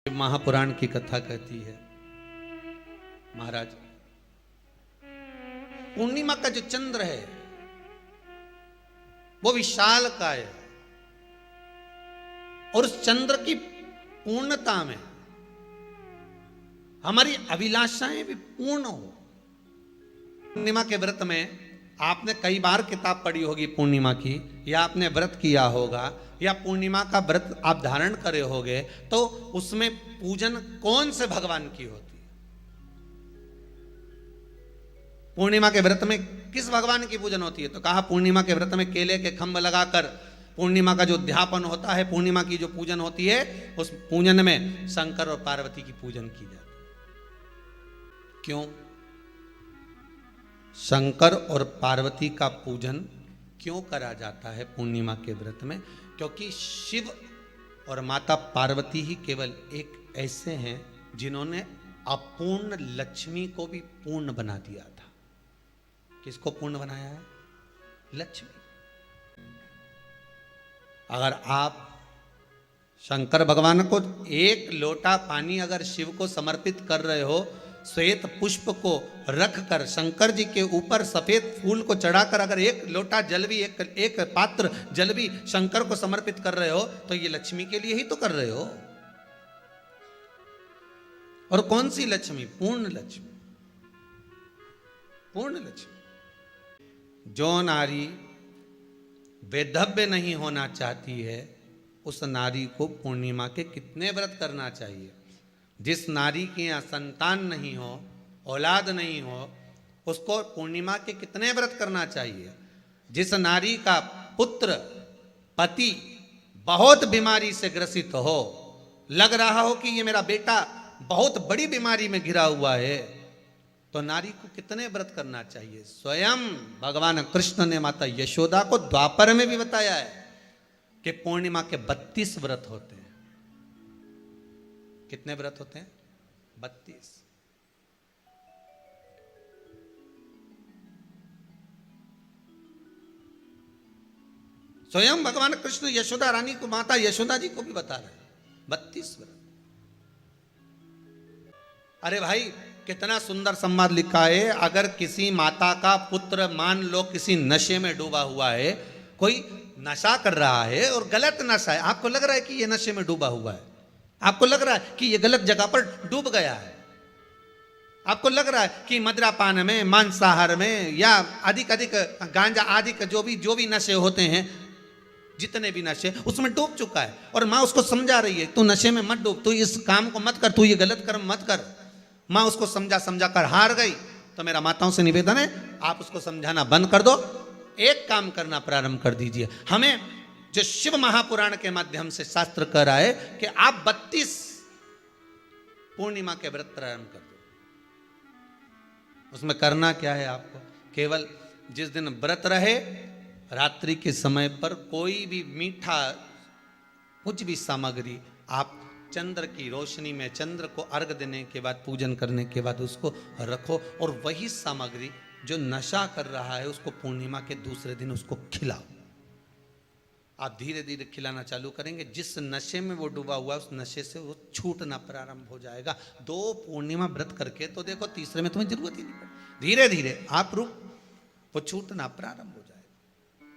महापुराण की कथा कहती है, महाराज पूर्णिमा का जो चंद्र है वो विशाल काय है और उस चंद्र की पूर्णता में हमारी अभिलाषाएं भी पूर्ण हो। पूर्णिमा के व्रत में आपने कई बार किताब पढ़ी होगी पूर्णिमा की, या आपने व्रत किया होगा, या पूर्णिमा का व्रत आप धारण करे होगे, तो उसमें पूजन कौन से भगवान की होती है? पूर्णिमा के व्रत में किस भगवान की पूजन होती है? तो कहा पूर्णिमा के व्रत में केले के खंभ लगाकर पूर्णिमा का जो अध्यापन होता है, पूर्णिमा की जो पूजन होती है, उस पूजन में शंकर और पार्वती की पूजन की जाती है। क्यों शंकर और पार्वती का पूजन क्यों करा जाता है पूर्णिमा के व्रत में? क्योंकि शिव और माता पार्वती ही केवल एक ऐसे हैं जिन्होंने अपूर्ण लक्ष्मी को भी पूर्ण बना दिया था। किसको पूर्ण बनाया है? लक्ष्मी। अगर आप शंकर भगवान को एक लोटा पानी अगर शिव को समर्पित कर रहे हो, श्वेत पुष्प को रखकर शंकर जी के ऊपर सफेद फूल को चढ़ाकर अगर एक लोटा जल भी एक पात्र जल भी शंकर को समर्पित कर रहे हो, तो ये लक्ष्मी के लिए ही तो कर रहे हो। और कौन सी लक्ष्मी? पूर्ण लक्ष्मी। पूर्ण लक्ष्मी। जो नारी वैधव्य नहीं होना चाहती है, उस नारी को पूर्णिमा के कितने व्रत करना चाहिए? जिस नारी के यहाँ संतान नहीं हो, औलाद नहीं हो, उसको पूर्णिमा के कितने व्रत करना चाहिए? जिस नारी का पुत्र पति बहुत बीमारी से ग्रसित हो, लग रहा हो कि ये मेरा बेटा बहुत बड़ी बीमारी में घिरा हुआ है, तो नारी को कितने व्रत करना चाहिए? स्वयं भगवान कृष्ण ने माता यशोदा को द्वापर में भी बताया है कि पूर्णिमा के 32 व्रत होते हैं। कितने व्रत होते हैं? 32। स्वयं भगवान कृष्ण यशोदा रानी को, माता यशोदा जी को भी बता रहे हैं 32 व्रत। अरे भाई, कितना सुंदर संवाद लिखा है। अगर किसी माता का पुत्र मान लो किसी नशे में डूबा हुआ है, कोई नशा कर रहा है और गलत नशा है, आपको लग रहा है कि यह नशे में डूबा हुआ है, आपको लग रहा है कि ये गलत जगह पर डूब गया है, आपको लग रहा है कि मदिरापान में, मांसाहार में, या अधिक गांजा आदि का जो भी नशे होते हैं, जितने भी नशे, उसमें डूब चुका है। और माँ उसको समझा रही है, तू नशे में मत डूब, तू इस काम को मत कर, तू ये गलत कर्म मत कर। माँ उसको समझा कर हार गई। तो मेरा माताओं से निवेदन है, आप उसको समझाना बंद कर दो, एक काम करना प्रारंभ कर दीजिए। हमें जो शिव महापुराण के माध्यम से शास्त्र कह रहा है कि आप 32 पूर्णिमा के व्रत प्रारंभ कर दो। उसमें करना क्या है आपको? केवल जिस दिन व्रत रहे, रात्रि के समय पर कोई भी मीठा, कुछ भी सामग्री आप चंद्र की रोशनी में, चंद्र को अर्घ देने के बाद, पूजन करने के बाद उसको रखो, और वही सामग्री जो नशा कर रहा है उसको पूर्णिमा के दूसरे दिन उसको खिलाओ। आप धीरे धीरे खिलाना चालू करेंगे, जिस नशे में वो डूबा हुआ उस नशे से वो छूटना प्रारंभ हो जाएगा। 2 पूर्णिमा व्रत करके तो देखो, तीसरे में तुम्हें जरूरत ही नहीं पड़ेगी। धीरे धीरे आप रुक, वो छूटना प्रारंभ हो जाएगा।